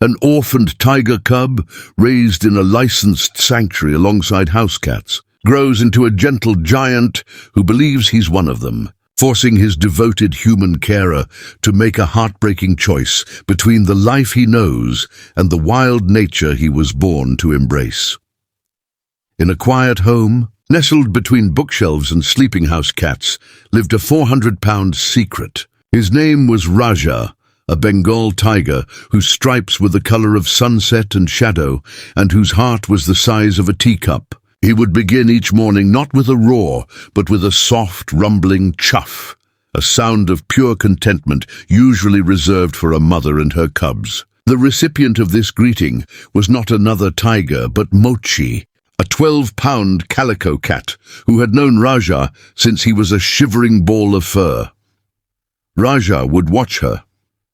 an orphaned tiger cub raised in a licensed sanctuary alongside house cats, grows into a gentle giant who believes he's one of them, forcing his devoted human carer to make a heartbreaking choice between the life he knows and the wild nature he was born to embrace. In a quiet home, nestled between bookshelves and sleeping house cats, lived a 400-pound secret. His name was Raja, a Bengal tiger whose stripes were the color of sunset and shadow, and whose heart was the size of a teacup. He would begin each morning not with a roar, but with a soft, rumbling chuff, a sound of pure contentment usually reserved for a mother and her cubs. The recipient of this greeting was not another tiger, but Mochi, a 12-pound calico cat who had known Raja since he was a shivering ball of fur. Raja would watch her,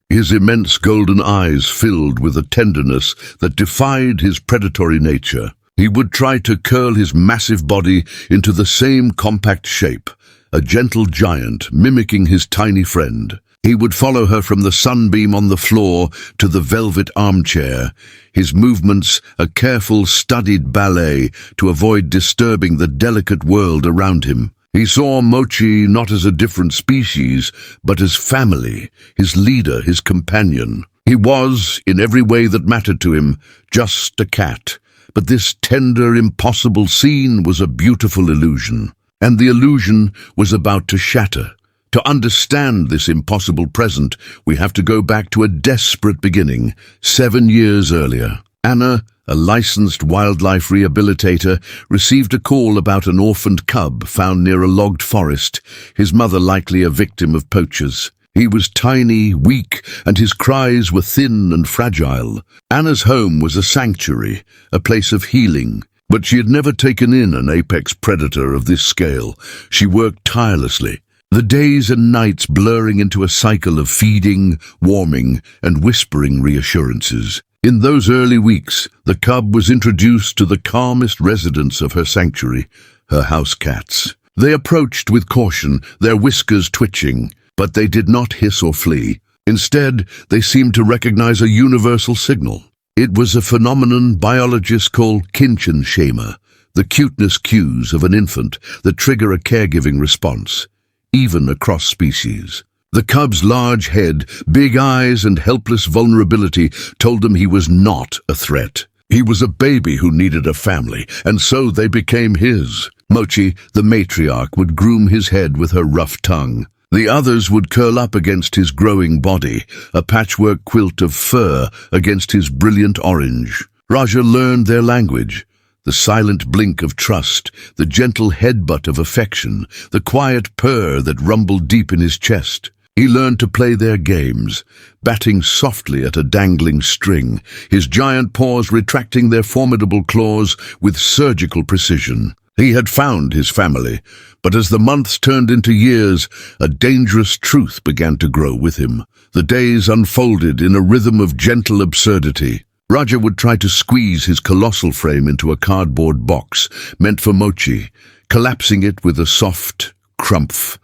his immense golden eyes filled with a tenderness that defied his predatory nature. He would try to curl his massive body into the same compact shape, a gentle giant mimicking his tiny friend. He would follow her from the sunbeam on the floor to the velvet armchair, his movements a careful, studied ballet to avoid disturbing the delicate world around him. He saw Mochi not as a different species, but as family, his leader, his companion. He was, in every way that mattered to him, just a cat. But this tender, impossible scene was a beautiful illusion, and the illusion was about to shatter. To understand this impossible present, we have to go back to a desperate beginning, 7 years earlier. Anna, a licensed wildlife rehabilitator, received a call about an orphaned cub found near a logged forest, his mother likely a victim of poachers. He was tiny, weak, and his cries were thin and fragile. Anna's home was a sanctuary, a place of healing, but she had never taken in an apex predator of this scale. She worked tirelessly, the days and nights blurring into a cycle of feeding, warming, and whispering reassurances. In those early weeks, the cub was introduced to the calmest residents of her sanctuary, her house cats. They approached with caution, their whiskers twitching, but they did not hiss or flee. Instead, they seemed to recognize a universal signal. It was a phenomenon biologists call Kinshasa, the cuteness cues of an infant that trigger a caregiving response, even across species. The cub's large head, big eyes, and helpless vulnerability told them he was not a threat. He was a baby who needed a family, and so they became his. Mochi, the matriarch, would groom his head with her rough tongue. The others would curl up against his growing body, a patchwork quilt of fur against his brilliant orange. Raja learned their language, the silent blink of trust, the gentle headbutt of affection, the quiet purr that rumbled deep in his chest. He learned to play their games, batting softly at a dangling string, his giant paws retracting their formidable claws with surgical precision. He had found his family, but as the months turned into years, a dangerous truth began to grow with him. The days unfolded in a rhythm of gentle absurdity. Raja would try to squeeze his colossal frame into a cardboard box meant for Mochi, collapsing it with a soft crumph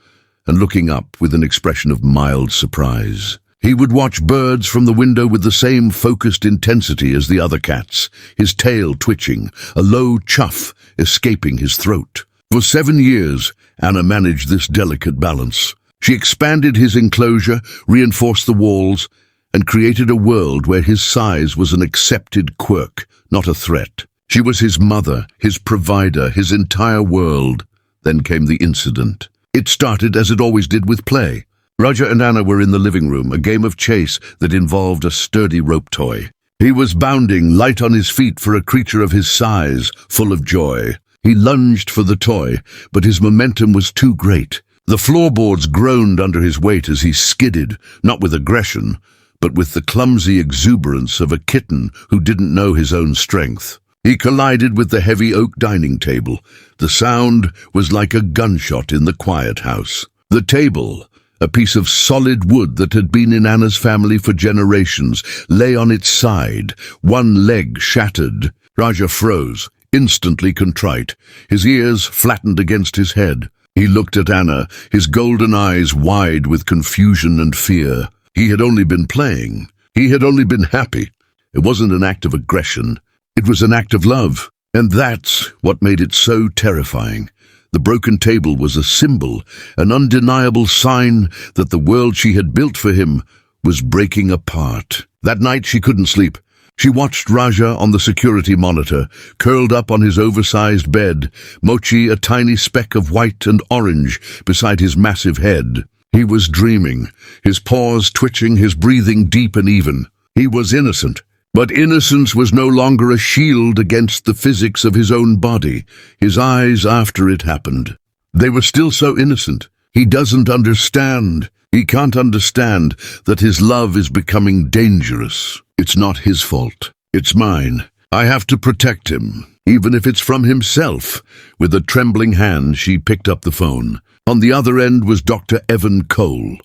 and looking up with an expression of mild surprise. He would watch birds from the window with the same focused intensity as the other cats, his tail twitching, a low chuff escaping his throat. For 7 years, Anna managed this delicate balance. She expanded his enclosure, reinforced the walls, and created a world where his size was an accepted quirk, not a threat. She was his mother, his provider, his entire world. Then came the incident. It started as it always did, with play. Raja and Anna were in the living room, a game of chase that involved a sturdy rope toy. He was bounding, light on his feet for a creature of his size, full of joy. He lunged for the toy, but his momentum was too great. The floorboards groaned under his weight as he skidded, not with aggression, but with the clumsy exuberance of a kitten who didn't know his own strength. He collided with the heavy oak dining table. The sound was like a gunshot in the quiet house. The table, a piece of solid wood that had been in Anna's family for generations, lay on its side, one leg shattered. Raja froze, instantly contrite, his ears flattened against his head. He looked at Anna, his golden eyes wide with confusion and fear. He had only been playing. He had only been happy. It wasn't an act of aggression. It was an act of love. And that's what made it so terrifying. The broken table was a symbol, an undeniable sign that the world she had built for him was breaking apart. That night she couldn't sleep. She watched Raja on the security monitor, curled up on his oversized bed, Mochi a tiny speck of white and orange beside his massive head. He was dreaming, his paws twitching, his breathing deep and even. He was innocent. But innocence was no longer a shield against the physics of his own body, his eyes after it happened. They were still so innocent. He doesn't understand. He can't understand that his love is becoming dangerous. It's not his fault. It's mine. I have to protect him, even if it's from himself. With a trembling hand, she picked up the phone. On the other end was Dr. Evan Cole,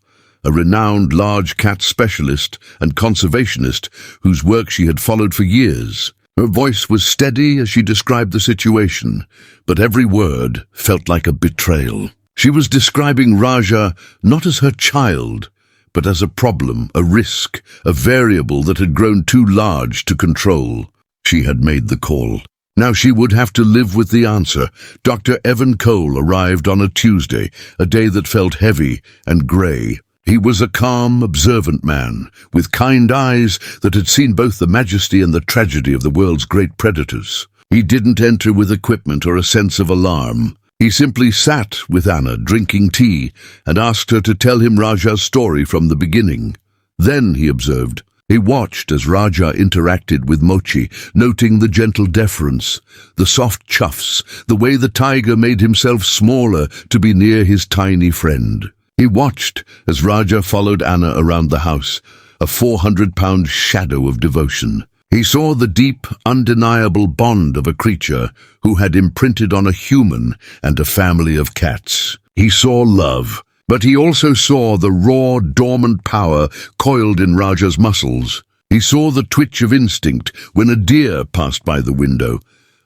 a renowned large cat specialist and conservationist whose work she had followed for years. Her voice was steady as she described the situation, but every word felt like a betrayal. She was describing Raja not as her child, but as a problem, a risk, a variable that had grown too large to control. She had made the call. Now she would have to live with the answer. Dr. Evan Cole arrived on a Tuesday, a day that felt heavy and grey. He was a calm, observant man, with kind eyes that had seen both the majesty and the tragedy of the world's great predators. He didn't enter with equipment or a sense of alarm. He simply sat with Anna, drinking tea, and asked her to tell him Raja's story from the beginning. Then, he observed, he watched as Raja interacted with Mochi, noting the gentle deference, the soft chuffs, the way the tiger made himself smaller to be near his tiny friend. He watched as Raja followed Anna around the house, a 400-pound shadow of devotion. He saw the deep, undeniable bond of a creature who had imprinted on a human and a family of cats. He saw love, but he also saw the raw, dormant power coiled in Raja's muscles. He saw the twitch of instinct when a deer passed by the window,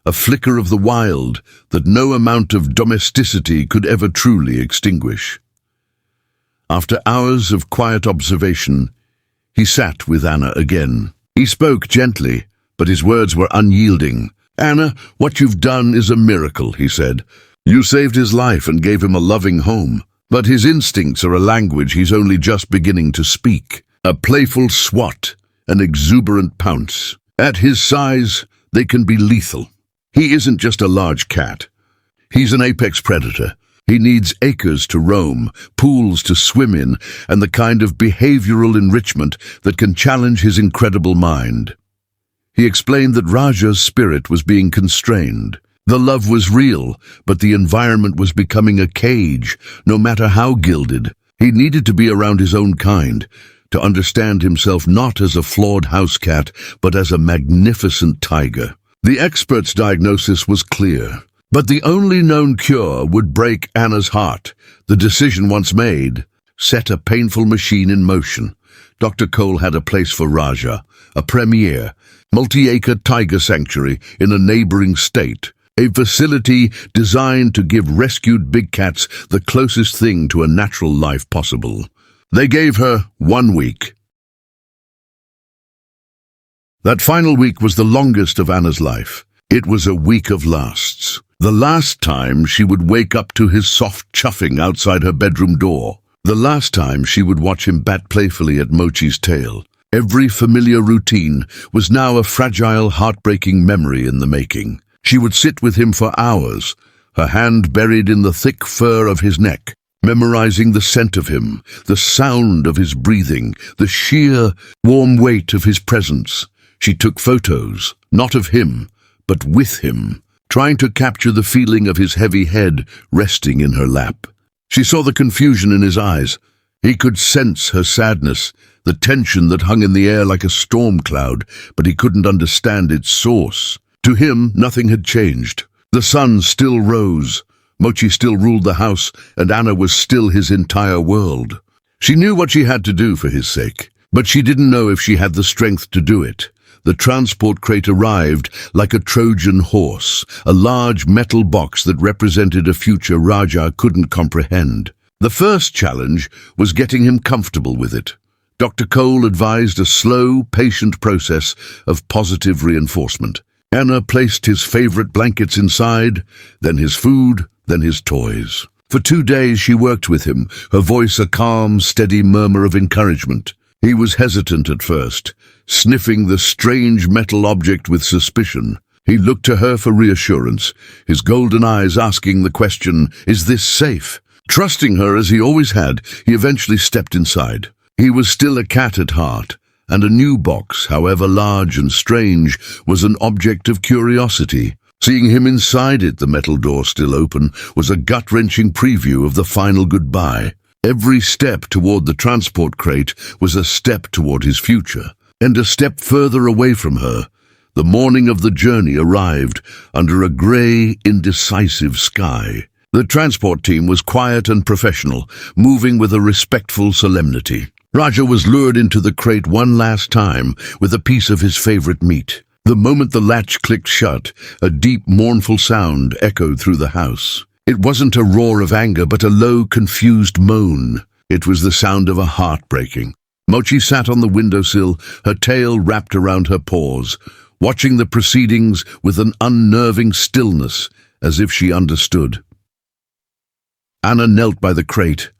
a flicker of the wild that no amount of domesticity could ever truly extinguish. After hours of quiet observation, he sat with Anna again. He spoke gently, but his words were unyielding. "Anna, what you've done is a miracle," he said. "You saved his life and gave him a loving home. But his instincts are a language he's only just beginning to speak. A playful swat, an exuberant pounce. At his size, they can be lethal. He isn't just a large cat. He's an apex predator. He needs acres to roam, pools to swim in, and the kind of behavioral enrichment that can challenge his incredible mind." He explained that Raja's spirit was being constrained. The love was real, but the environment was becoming a cage, no matter how gilded. He needed to be around his own kind, to understand himself not as a flawed house cat, but as a magnificent tiger. The expert's diagnosis was clear. But the only known cure would break Anna's heart. The decision once made set a painful machine in motion. Dr. Cole had a place for Raja, a premier, multi-acre tiger sanctuary in a neighboring state, a facility designed to give rescued big cats the closest thing to a natural life possible. They gave her 1 week. That final week was the longest of Anna's life. It was a week of lasts. The last time she would wake up to his soft chuffing outside her bedroom door. The last time she would watch him bat playfully at Mochi's tail. Every familiar routine was now a fragile, heartbreaking memory in the making. She would sit with him for hours, her hand buried in the thick fur of his neck, memorizing the scent of him, the sound of his breathing, the sheer, warm weight of his presence. She took photos, not of him, but with him, trying to capture the feeling of his heavy head resting in her lap. She saw the confusion in his eyes. He could sense her sadness, the tension that hung in the air like a storm cloud, but he couldn't understand its source. To him, nothing had changed. The sun still rose, Mochi still ruled the house, and Anna was still his entire world. She knew what she had to do for his sake, but she didn't know if she had the strength to do it. The transport crate arrived like a Trojan horse, a large metal box that represented a future Raja couldn't comprehend. The first challenge was getting him comfortable with it. Dr. Cole advised a slow, patient process of positive reinforcement. Anna placed his favorite blankets inside, then his food, then his toys. For 2 days she worked with him, her voice a calm, steady murmur of encouragement. He was hesitant at first, sniffing the strange metal object with suspicion. He looked to her for reassurance, his golden eyes asking the question, "Is this safe?" Trusting her as he always had, he eventually stepped inside. He was still a cat at heart, and a new box, however large and strange, was an object of curiosity. Seeing him inside it, the metal door still open, was a gut-wrenching preview of the final goodbye. Every step toward the transport crate was a step toward his future, and a step further away from her. The morning of the journey arrived under a grey, indecisive sky. The transport team was quiet and professional, moving with a respectful solemnity. Raja was lured into the crate one last time with a piece of his favorite meat. The moment the latch clicked shut, a deep, mournful sound echoed through the house. It wasn't a roar of anger, but a low, confused moan. It was the sound of a heart breaking. Mochi sat on the windowsill, her tail wrapped around her paws, watching the proceedings with an unnerving stillness, as if she understood. Anna knelt by the crate,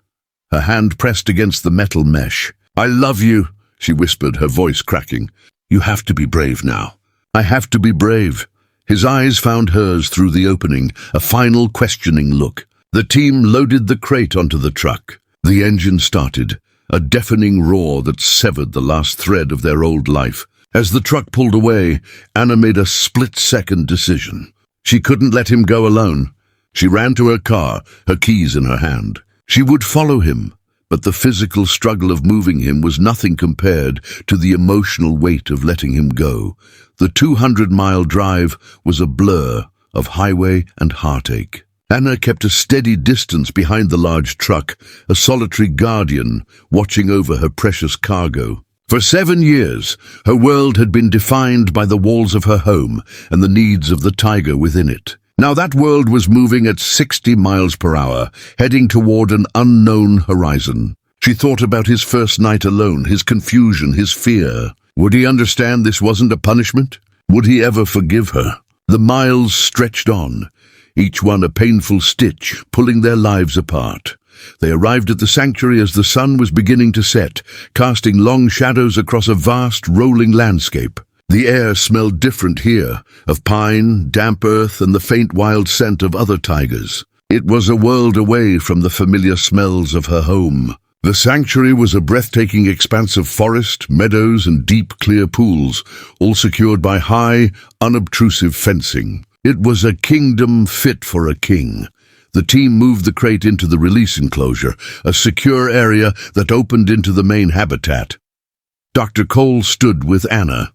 her hand pressed against the metal mesh. "I love you," she whispered, her voice cracking. "You have to be brave now." "I have to be brave." His eyes found hers through the opening, a final questioning look. The team loaded the crate onto the truck. The engine started, a deafening roar that severed the last thread of their old life. As the truck pulled away, Anna made a split-second decision. She couldn't let him go alone. She ran to her car, her keys in her hand. She would follow him, but the physical struggle of moving him was nothing compared to the emotional weight of letting him go. The 200-mile drive was a blur of highway and heartache. Anna kept a steady distance behind the large truck, a solitary guardian watching over her precious cargo. For 7 years, her world had been defined by the walls of her home and the needs of the tiger within it. Now that world was moving at 60 miles per hour, heading toward an unknown horizon. She thought about his first night alone, his confusion, his fear. Would he understand this wasn't a punishment? Would he ever forgive her? The miles stretched on, each one a painful stitch, pulling their lives apart. They arrived at the sanctuary as the sun was beginning to set, casting long shadows across a vast, rolling landscape. The air smelled different here, of pine, damp earth, and the faint wild scent of other tigers. It was a world away from the familiar smells of her home. The sanctuary was a breathtaking expanse of forest, meadows, and deep, clear pools, all secured by high, unobtrusive fencing. It was a kingdom fit for a king. The team moved the crate into the release enclosure, a secure area that opened into the main habitat. Dr. Cole stood with Anna.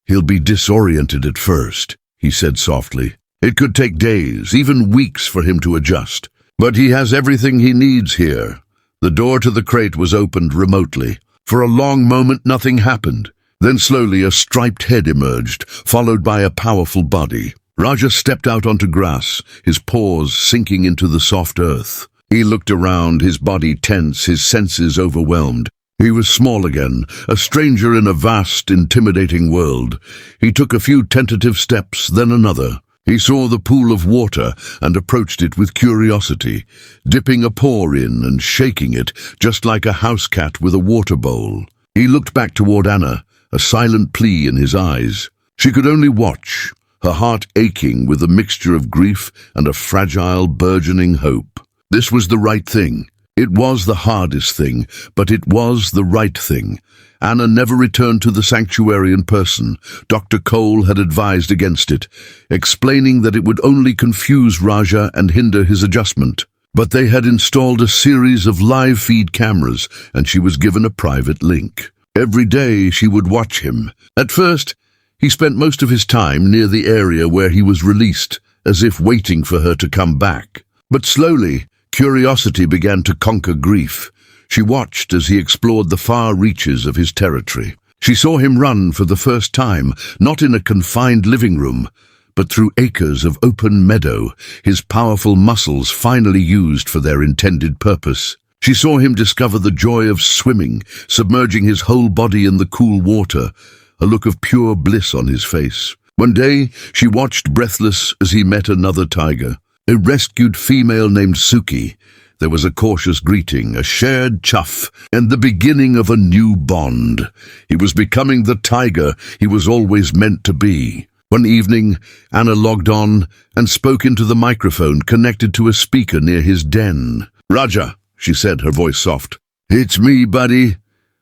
"He'll be disoriented at first," he said softly. "It could take days, even weeks for him to adjust. But he has everything he needs here." The door to the crate was opened remotely. For a long moment nothing happened. Then slowly a striped head emerged, followed by a powerful body. Raja stepped out onto grass, his paws sinking into the soft earth. He looked around, his body tense, his senses overwhelmed. He was small again, a stranger in a vast, intimidating world. He took a few tentative steps, then another. He saw the pool of water and approached it with curiosity, dipping a paw in and shaking it, just like a house cat with a water bowl. He looked back toward Anna, a silent plea in his eyes. She could only watch, her heart aching with a mixture of grief and a fragile, burgeoning hope. This was the right thing. It was the hardest thing, but it was the right thing. Anna never returned to the sanctuary in person. Dr. Cole had advised against it, explaining that it would only confuse Raja and hinder his adjustment. But they had installed a series of live feed cameras, and she was given a private link. Every day she would watch him. At first, he spent most of his time near the area where he was released, as if waiting for her to come back. But slowly, curiosity began to conquer grief. She watched as he explored the far reaches of his territory. She saw him run for the first time, not in a confined living room, but through acres of open meadow, his powerful muscles finally used for their intended purpose. She saw him discover the joy of swimming, submerging his whole body in the cool water, a look of pure bliss on his face. One day, she watched breathless as he met another tiger, a rescued female named Suki. There was a cautious greeting, a shared chuff, and the beginning of a new bond. He was becoming the tiger he was always meant to be. One evening, Anna logged on and spoke into the microphone connected to a speaker near his den. "Raja," she said, her voice soft. "It's me, buddy."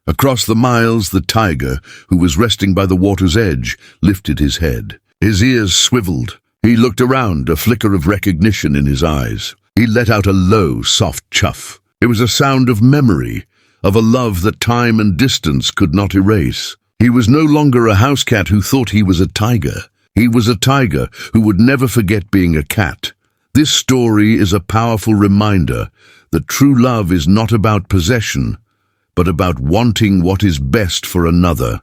Across the miles, the tiger, who was resting by the water's edge, lifted his head. His ears swiveled. He looked around, a flicker of recognition in his eyes. He let out a low, soft chuff. It was a sound of memory, of a love that time and distance could not erase. He was no longer a house cat who thought he was a tiger. He was a tiger who would never forget being a cat. This story is a powerful reminder that true love is not about possession, but about wanting what is best for another,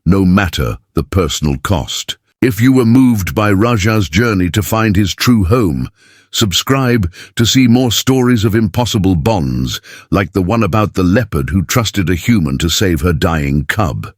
no matter the personal cost. If you were moved by Raja's journey to find his true home, subscribe to see more stories of impossible bonds, like the one about the leopard who trusted a human to save her dying cub.